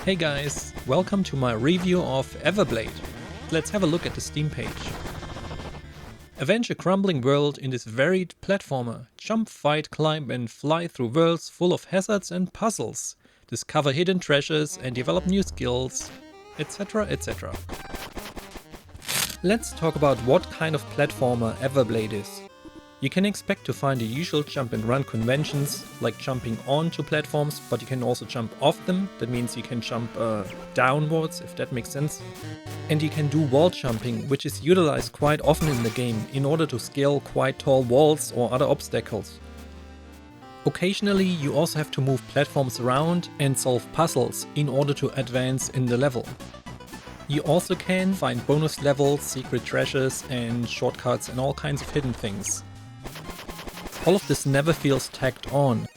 Hey guys, welcome to my review of Everblade. Let's have a look at the Steam page. Avenge a crumbling world in this varied platformer. Jump, fight, climb and fly through worlds full of hazards and puzzles. Discover hidden treasures and develop new skills, etc, etc. Let's talk about what kind of platformer Everblade is. You can expect to find the usual jump and run conventions, like jumping onto platforms, but you can also jump off them. That means you can jump downwards, if that makes sense. And you can do wall jumping, which is utilized quite often in the game in order to scale quite tall walls or other obstacles. Occasionally you also have to move platforms around and solve puzzles in order to advance in the level. You also can find bonus levels, secret treasures and shortcuts and all kinds of hidden things. All of this never feels tacked on.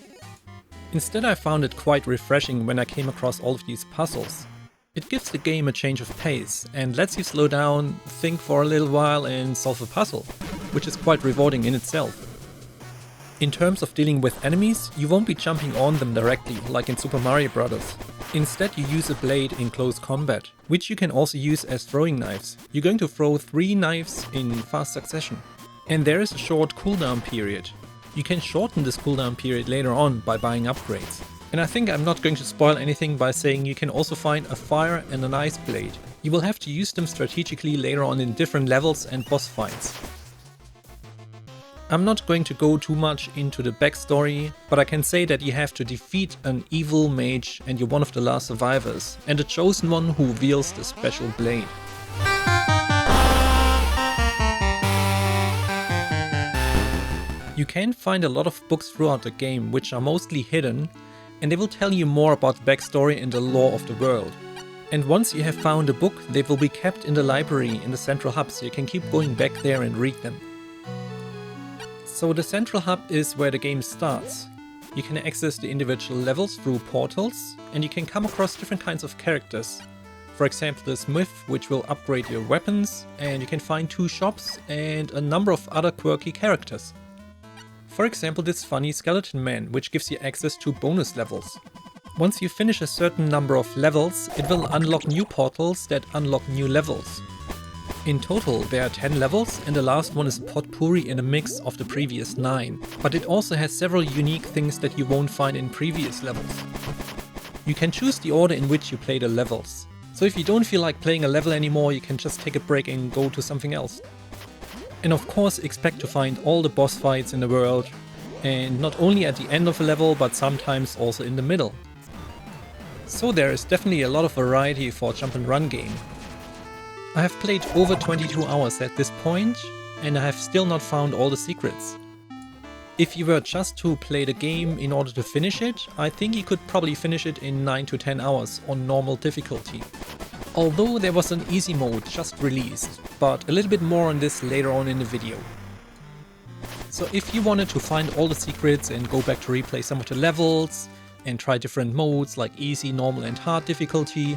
Instead, I found it quite refreshing when I came across all of these puzzles. It gives the game a change of pace and lets you slow down, think for a little while and solve a puzzle, which is quite rewarding in itself. In terms of dealing with enemies, you won't be jumping on them directly like in Super Mario Bros. Instead, you use a blade in close combat, which you can also use as throwing knives. You're going to throw 3 knives in fast succession. And there is a short cooldown period. You can shorten this cooldown period later on by buying upgrades. And I think I'm not going to spoil anything by saying you can also find a fire and an ice blade. You will have to use them strategically later on in different levels and boss fights. I'm not going to go too much into the backstory, but I can say that you have to defeat an evil mage and you're one of the last survivors, and the chosen one who wields the special blade. You can find a lot of books throughout the game which are mostly hidden, and they will tell you more about the backstory and the lore of the world. And once you have found a book, they will be kept in the library in the central hub, so you can keep going back there and read them. So the central hub is where the game starts. You can access the individual levels through portals, and you can come across different kinds of characters. For example, the smith, which will upgrade your weapons, and you can find 2 shops and a number of other quirky characters. For example, this funny skeleton man, which gives you access to bonus levels. Once you finish a certain number of levels, it will unlock new portals that unlock new levels. In total, there are 10 levels, and the last one is a potpourri and a mix of the previous 9. But it also has several unique things that you won't find in previous levels. You can choose the order in which you play the levels. So if you don't feel like playing a level anymore, you can just take a break and go to something else. And of course, expect to find all the boss fights in the world, and not only at the end of a level, but sometimes also in the middle. So there is definitely a lot of variety for a jump and run game. I have played over 22 hours at this point, and I have still not found all the secrets. If you were just to play the game in order to finish it, I think you could probably finish it in 9 to 10 hours on normal difficulty. Although there was an easy mode just released, but a little bit more on this later on in the video. So if you wanted to find all the secrets and go back to replay some of the levels and try different modes like easy, normal and hard difficulty,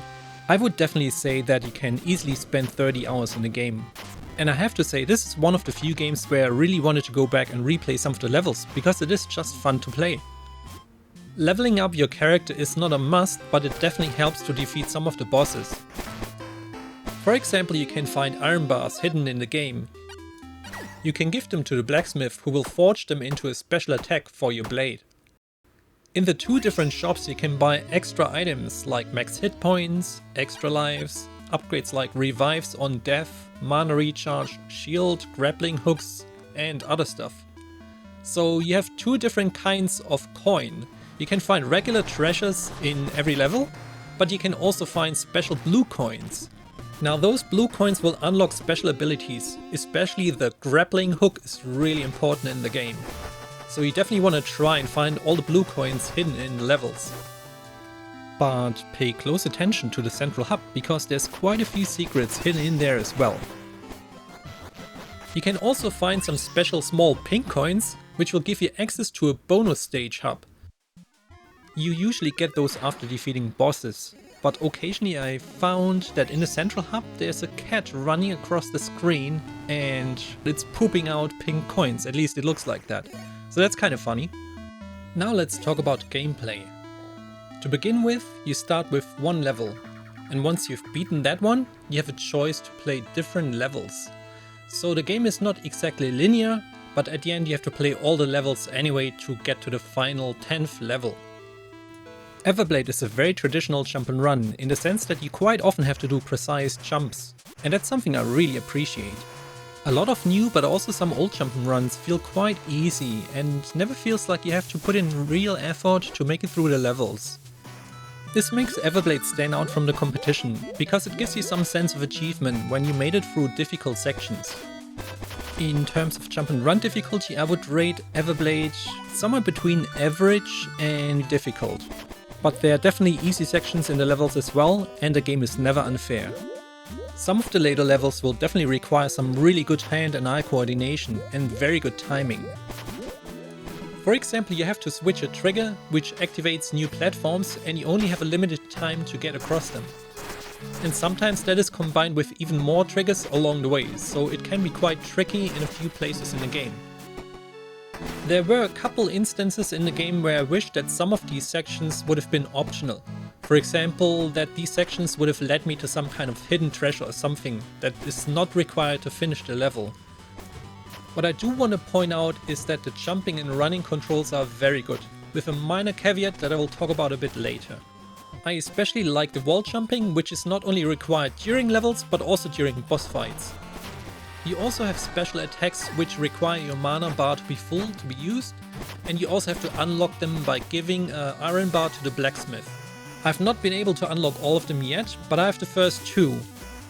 I would definitely say that you can easily spend 30 hours in the game. And I have to say, this is one of the few games where I really wanted to go back and replay some of the levels, because it is just fun to play. Leveling up your character is not a must, but it definitely helps to defeat some of the bosses. For example, you can find iron bars hidden in the game. You can give them to the blacksmith, who will forge them into a special attack for your blade. In the 2 different shops you can buy extra items like max hit points, extra lives, upgrades like revives on death, mana recharge, shield, grappling hooks and other stuff. So you have 2 different kinds of coin. You can find regular treasures in every level, but you can also find special blue coins. Now those blue coins will unlock special abilities, especially the grappling hook is really important in the game. So you definitely want to try and find all the blue coins hidden in the levels. But pay close attention to the central hub, because there's quite a few secrets hidden in there as well. You can also find some special small pink coins, which will give you access to a bonus stage hub. You usually get those after defeating bosses, but occasionally I found that in the central hub there's a cat running across the screen and it's pooping out pink coins, at least it looks like that. So that's kind of funny. Now let's talk about gameplay. To begin with, you start with one level, and once you've beaten that one, you have a choice to play different levels. So the game is not exactly linear, but at the end you have to play all the levels anyway to get to the final 10th level. Everblade is a very traditional jump and run, in the sense that you quite often have to do precise jumps, and that's something I really appreciate. A lot of new but also some old jump and runs feel quite easy and never feels like you have to put in real effort to make it through the levels. This makes Everblade stand out from the competition, because it gives you some sense of achievement when you made it through difficult sections. In terms of jump and run difficulty, I would rate Everblade somewhere between average and difficult. But there are definitely easy sections in the levels as well, and the game is never unfair. Some of the later levels will definitely require some really good hand and eye coordination and very good timing. For example, you have to switch a trigger which activates new platforms and you only have a limited time to get across them. And sometimes that is combined with even more triggers along the way, so it can be quite tricky in a few places in the game. There were a couple instances in the game where I wished that some of these sections would have been optional. For example, that these sections would have led me to some kind of hidden treasure or something that is not required to finish the level. What I do want to point out is that the jumping and running controls are very good, with a minor caveat that I will talk about a bit later. I especially like the wall jumping, which is not only required during levels but also during boss fights. You also have special attacks which require your mana bar to be full to be used, and you also have to unlock them by giving an iron bar to the blacksmith. I've not been able to unlock all of them yet, but I have the first two.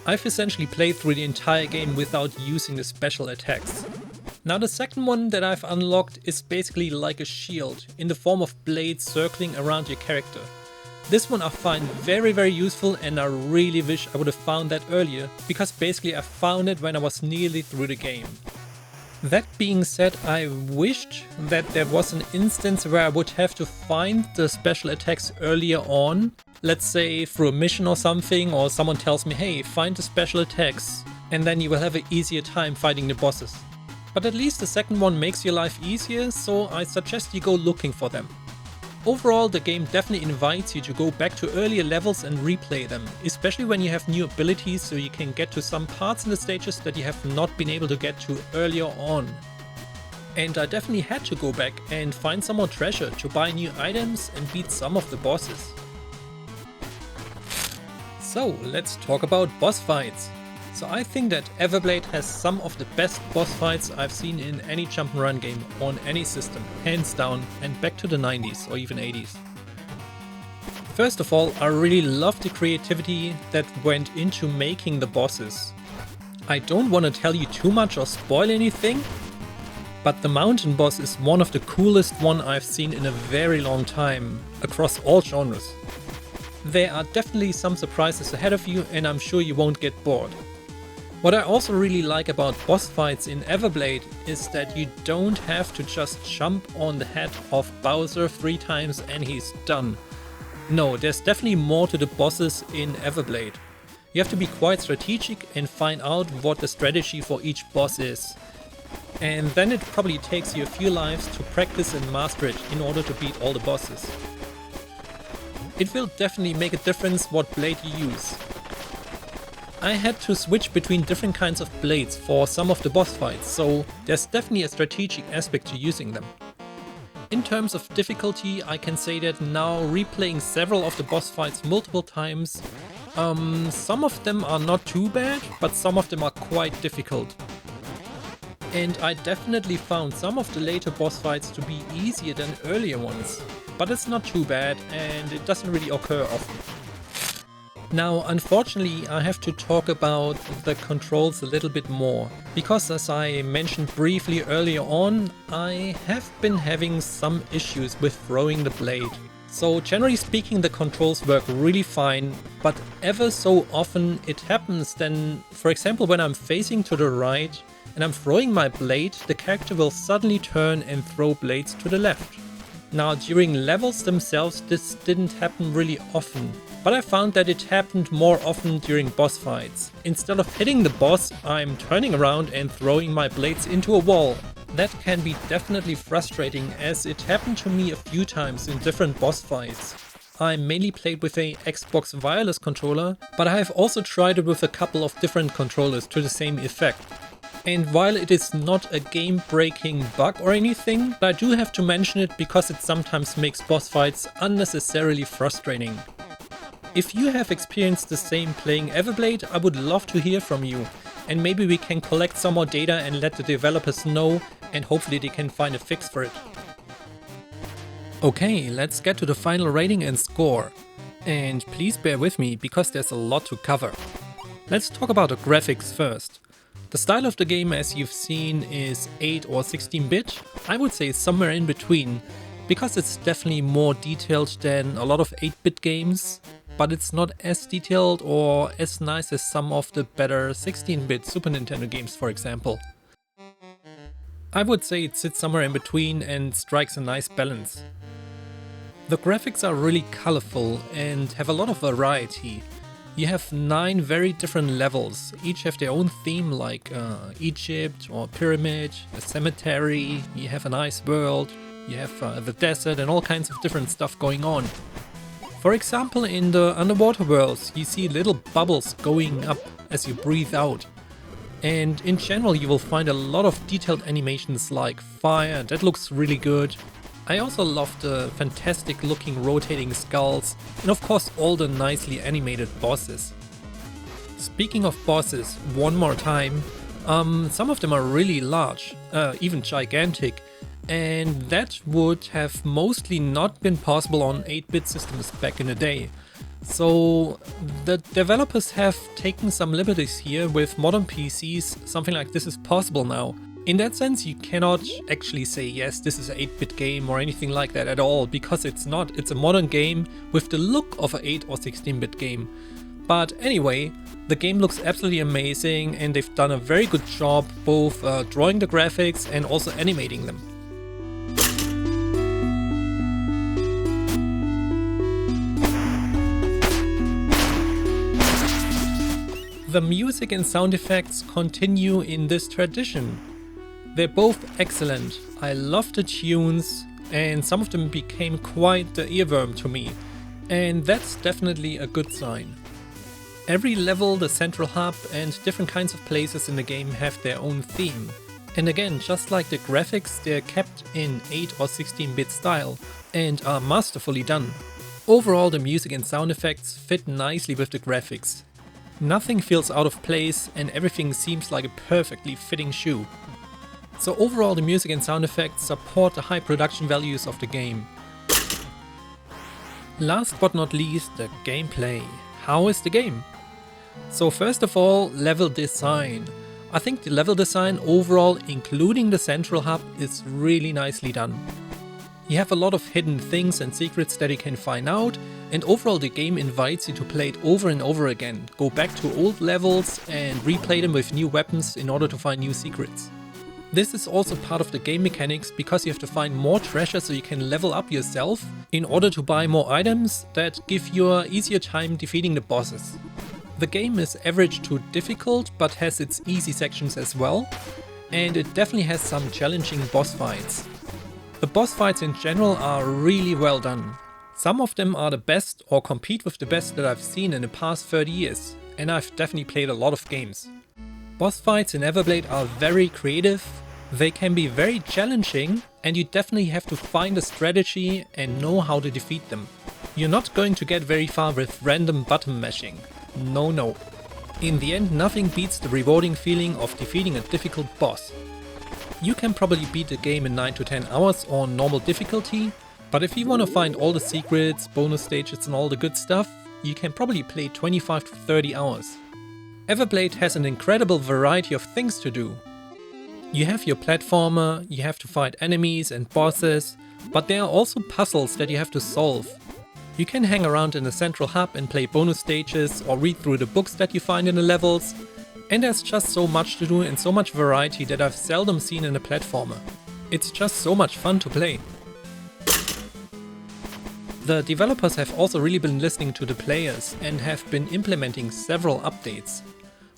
I've essentially played through the entire game without using the special attacks. Now the second one that I've unlocked is basically like a shield, in the form of blades circling around your character. This one I find very useful, and I really wish I would have found that earlier, because basically I found it when I was nearly through the game. That being said, I wished that there was an instance where I would have to find the special attacks earlier on. Let's say through a mission or something, or someone tells me, hey, find the special attacks, and then you will have an easier time fighting the bosses. But at least the second one makes your life easier, so I suggest you go looking for them. Overall, the game definitely invites you to go back to earlier levels and replay them, especially when you have new abilities, so you can get to some parts in the stages that you have not been able to get to earlier on. And I definitely had to go back and find some more treasure to buy new items and beat some of the bosses. So let's talk about boss fights. So I think that Everblade has some of the best boss fights I've seen in any jump and run game on any system, hands down, and back to the 90s or even 80s. First of all, I really love the creativity that went into making the bosses. I don't want to tell you too much or spoil anything, but the mountain boss is one of the coolest one I've seen in a very long time, across all genres. There are definitely some surprises ahead of you, and I'm sure you won't get bored. What I also really like about boss fights in Everblade is that you don't have to just jump on the head of Bowser 3 times and he's done. No, there's definitely more to the bosses in Everblade. You have to be quite strategic and find out what the strategy for each boss is. And then it probably takes you a few lives to practice and master it in order to beat all the bosses. It will definitely make a difference what blade you use. I had to switch between different kinds of blades for some of the boss fights, so there's definitely a strategic aspect to using them. In terms of difficulty, I can say that now replaying several of the boss fights multiple times, some of them are not too bad, but some of them are quite difficult. And I definitely found some of the later boss fights to be easier than earlier ones, but it's not too bad and it doesn't really occur often. Now, unfortunately, I have to talk about the controls a little bit more, because as I mentioned briefly earlier on, I have been having some issues with throwing the blade. So generally speaking, the controls work really fine, but ever so often it happens then, for example, when I'm facing to the right and I'm throwing my blade, the character will suddenly turn and throw blades to the left. Now, during levels themselves, this didn't happen really often, but I found that it happened more often during boss fights. Instead of hitting the boss, I'm turning around and throwing my blades into a wall. That can be definitely frustrating, as it happened to me a few times in different boss fights. I mainly played with a Xbox wireless controller, but I have also tried it with a couple of different controllers to the same effect. And while it is not a game-breaking bug or anything, I do have to mention it because it sometimes makes boss fights unnecessarily frustrating. If you have experienced the same playing Everblade, I would love to hear from you, and maybe we can collect some more data and let the developers know, and hopefully they can find a fix for it. Okay, let's get to the final rating and score. And please bear with me because there's a lot to cover. Let's talk about the graphics first. The style of the game, as you've seen, is 8 or 16-bit. I would say somewhere in between, because it's definitely more detailed than a lot of 8-bit games, but it's not as detailed or as nice as some of the better 16-bit Super Nintendo games, for example. I would say it sits somewhere in between and strikes a nice balance. The graphics are really colorful and have a lot of variety. You have 9 very different levels, each have their own theme, like Egypt or pyramid, a cemetery, you have an ice world, you have the desert and all kinds of different stuff going on. For example, in the underwater worlds you see little bubbles going up as you breathe out. And in general you will find a lot of detailed animations like fire, that looks really good. I also love the fantastic looking rotating skulls and of course all the nicely animated bosses. Speaking of bosses, one more time, some of them are really large, even gigantic, and that would have mostly not been possible on 8-bit systems back in the day. So the developers have taken some liberties here. With modern PCs, something like this is possible now. In that sense, you cannot actually say, yes, this is an 8-bit game or anything like that at all, because it's not. It's a modern game with the look of an 8 or 16-bit game. But anyway, the game looks absolutely amazing and they've done a very good job both drawing the graphics and also animating them. The music and sound effects continue in this tradition. They're both excellent. I love the tunes and some of them became quite the earworm to me, and that's definitely a good sign. Every level, the central hub and different kinds of places in the game have their own theme. And again, just like the graphics, they're kept in 8 or 16-bit style and are masterfully done. Overall, the music and sound effects fit nicely with the graphics. Nothing feels out of place and everything seems like a perfectly fitting shoe. So overall, the music and sound effects support the high production values of the game. Last but not least, the gameplay. How is the game? So first of all, level design. I think the level design overall, including the central hub, is really nicely done. You have a lot of hidden things and secrets that you can find out, and overall the game invites you to play it over and over again. Go back to old levels and replay them with new weapons in order to find new secrets. This is also part of the game mechanics because you have to find more treasure so you can level up yourself in order to buy more items that give you an easier time defeating the bosses. The game is average to difficult but has its easy sections as well, and it definitely has some challenging boss fights. The boss fights in general are really well done. Some of them are the best or compete with the best that I've seen in the past 30 years, and I've definitely played a lot of games. Boss fights in Everblade are very creative, they can be very challenging, and you definitely have to find a strategy and know how to defeat them. You're not going to get very far with random button mashing. No. In the end, nothing beats the rewarding feeling of defeating a difficult boss. You can probably beat the game in 9 to 10 hours on normal difficulty, but if you want to find all the secrets, bonus stages and all the good stuff, you can probably play 25 to 30 hours. Everblade has an incredible variety of things to do. You have your platformer, you have to fight enemies and bosses, but there are also puzzles that you have to solve. You can hang around in the central hub and play bonus stages or read through the books that you find in the levels, and there's just so much to do and so much variety that I've seldom seen in a platformer. It's just so much fun to play. The developers have also really been listening to the players and have been implementing several updates.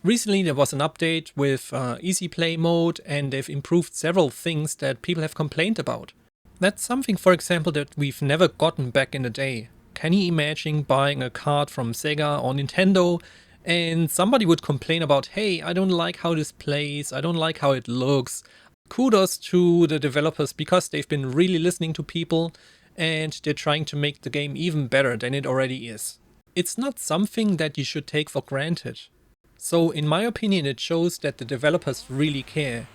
Recently there was an update with easy play mode, and they've improved several things that people have complained about. That's something, for example, that we've never gotten back in the day. Can you imagine buying a card from Sega or Nintendo and somebody would complain about, hey, I don't like how this plays, I don't like how it looks. Kudos to the developers because they've been really listening to people and they're trying to make the game even better than it already is. It's not something that you should take for granted. So in my opinion, it shows that the developers really care.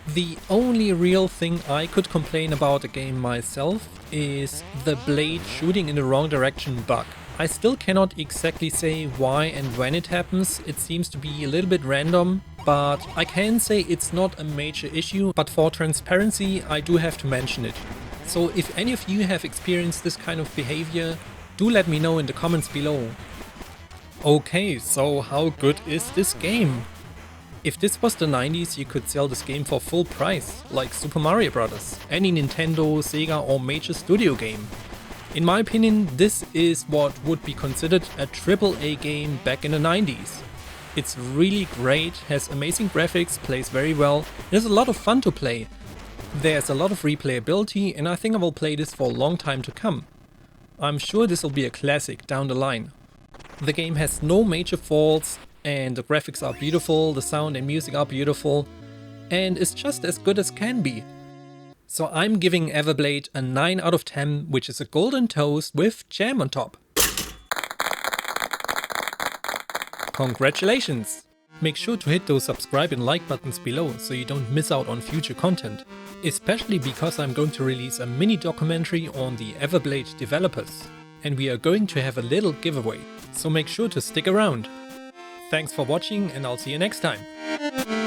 The only real thing I could complain about the game myself is the blade shooting in the wrong direction bug. I still cannot exactly say why and when it happens. It seems to be a little bit random, but I can say it's not a major issue, but for transparency I do have to mention it. So if any of you have experienced this kind of behavior, do let me know in the comments below. Okay, so how good is this game? If this was the 90s, you could sell this game for full price, like Super Mario Bros., any Nintendo, Sega or major studio game. In my opinion, this is what would be considered a AAA game back in the 90s. It's really great, has amazing graphics, plays very well, there's a lot of fun to play. There's a lot of replayability and I think I will play this for a long time to come. I'm sure this will be a classic down the line. The game has no major faults and the graphics are beautiful, the sound and music are beautiful, and it's just as good as can be. So I'm giving Everblade a 9 out of 10, which is a golden toast with jam on top. Congratulations! Make sure to hit those subscribe and like buttons below so you don't miss out on future content. Especially because I'm going to release a mini documentary on the Everblade developers. And we are going to have a little giveaway, so make sure to stick around. Thanks for watching and I'll see you next time.